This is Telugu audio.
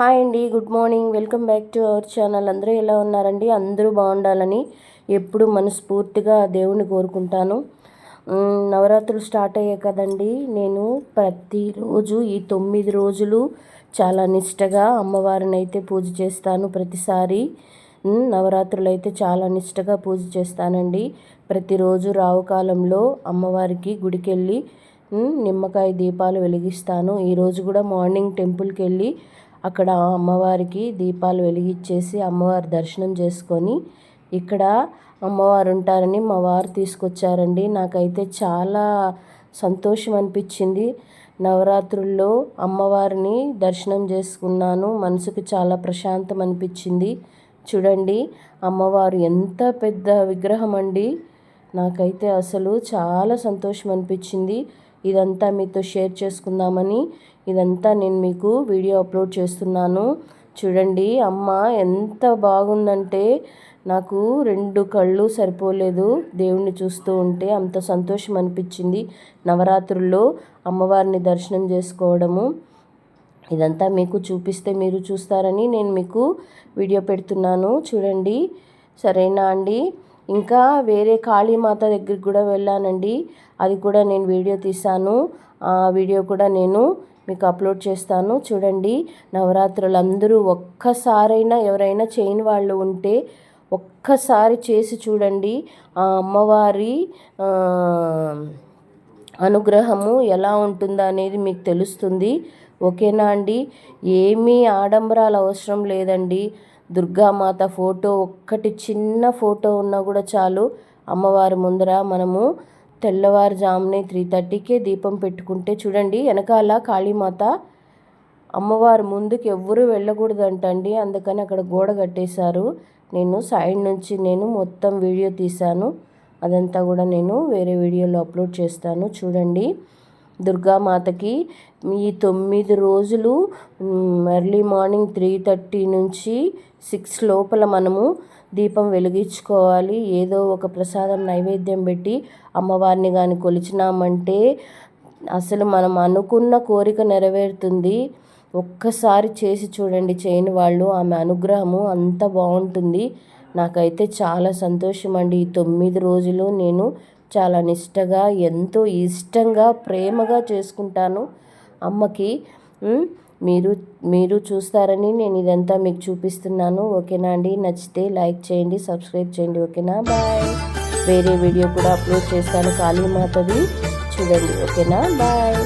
హాయ్ అండి, good morning. Welcome back to our channel. అందరూ ఎలా ఉన్నారండి? అందరూ బాగుండాలని ఎప్పుడు మనస్ఫూర్తిగా దేవుని కోరుకుంటాను. నవరాత్రులు స్టార్ట్ అయ్యాయి కదండి. నేను ప్రతిరోజు ఈ 9 రోజులు చాలా నిష్టగా అమ్మవారిని అయితే పూజ చేస్తాను. ప్రతిసారి నవరాత్రులు అయితే చాలా నిష్టగా పూజ చేస్తానండి. ప్రతిరోజు రావుకాలంలో అమ్మవారికి గుడికెళ్ళి నిమ్మకాయ దీపాలు వెలిగిస్తాను. ఈరోజు కూడా మార్నింగ్ టెంపుల్కి వెళ్ళి అక్కడ అమ్మవారికి దీపాలు వెలిగించేసి అమ్మవారి దర్శనం చేసుకొని ఇక్కడ అమ్మవారు ఉంటారని మా వారు తీసుకొచ్చారండి. నాకైతే చాలా సంతోషం అనిపించింది. నవరాత్రుల్లో అమ్మవారిని దర్శనం చేసుకున్నాను. మనసుకు చాలా ప్రశాంతం అనిపించింది. చూడండి, అమ్మవారు ఎంత పెద్ద విగ్రహం అండి. నాకైతే అసలు చాలా సంతోషం అనిపించింది. ఇదంతా మీతో షేర్ చేసుకుందామని ఇదంతా నేను మీకు వీడియో అప్లోడ్ చేస్తున్నాను. చూడండి, అమ్మ ఎంత బాగుందంటే నాకు 2 కళ్ళు సరిపోలేదు దేవుణ్ణి చూస్తూ ఉంటే. అంత సంతోషం అనిపించింది నవరాత్రుల్లో అమ్మవారిని దర్శనం చేసుకోవడము. ఇదంతా మీకు చూపిస్తే మీరు చూస్తారని నేను మీకు వీడియో పెడుతున్నాను. చూడండి, సరేనా అండి? ఇంకా వేరే కాళీమాత దగ్గరికి కూడా వెళ్ళానండి. అది కూడా నేను వీడియో తీశాను. ఆ వీడియో కూడా నేను మీకు అప్లోడ్ చేస్తాను. చూడండి, నవరాత్రులు అందరూ ఒక్కసారైనా ఎవరైనా చేయని వాళ్ళు ఉంటే ఒక్కసారి చేసి చూడండి. ఆ అమ్మవారి అనుగ్రహము ఎలా ఉంటుందో అనేది మీకు తెలుస్తుంది. ఓకేనా అండి? ఏమీ ఆడంబరాలు అవసరం లేదండి. దుర్గామాత ఫోటో ఒక్కటి చిన్న ఫోటో ఉన్నా కూడా చాలు. అమ్మవారి ముందర మనము తెల్లవారుజామునే 3:30కే దీపం పెట్టుకుంటే చూడండి, వెనకాల కాళీమాత అమ్మవారి ముందుకు ఎవ్వరూ వెళ్ళకూడదంటండి. అందుకని అక్కడ గోడ కట్టేశారు. నేను సైడ్ నుంచి మొత్తం వీడియో తీశాను. అదంతా కూడా నేను వేరే వీడియోలో అప్లోడ్ చేస్తాను. చూడండి, దుర్గామాతకి ఈ 9 రోజులు ఎర్లీ మార్నింగ్ 3:30 నుంచి 6 లోపల మనము దీపం వెలిగించుకోవాలి. ఏదో ఒక ప్రసాదం నైవేద్యం పెట్టి అమ్మవారిని కానీ కొలిచినామంటే అసలు మనం అనుకున్న కోరిక నెరవేరుతుంది. ఒక్కసారి చేసి చూడండి చేయని వాళ్ళు. ఆమె అనుగ్రహము అంత బాగుంటుంది. నాకైతే చాలా సంతోషం అండి. ఈ 9 రోజులు నేను చాలా నిష్టగా ఎంతో ఇష్టంగా ప్రేమగా చేసుకుంటాను అమ్మకి. మీరు చూస్తారని నేను ఇదంతా మీకు చూపిస్తున్నాను. ఓకేనా అండి? నచ్చితే లైక్ చేయండి, సబ్స్క్రైబ్ చేయండి. ఓకేనా? బాయ్. వేరే వీడియో కూడా అప్లోడ్ చేస్తాను కాళీమాతది, చూడండి. ఓకేనా? బాయ్.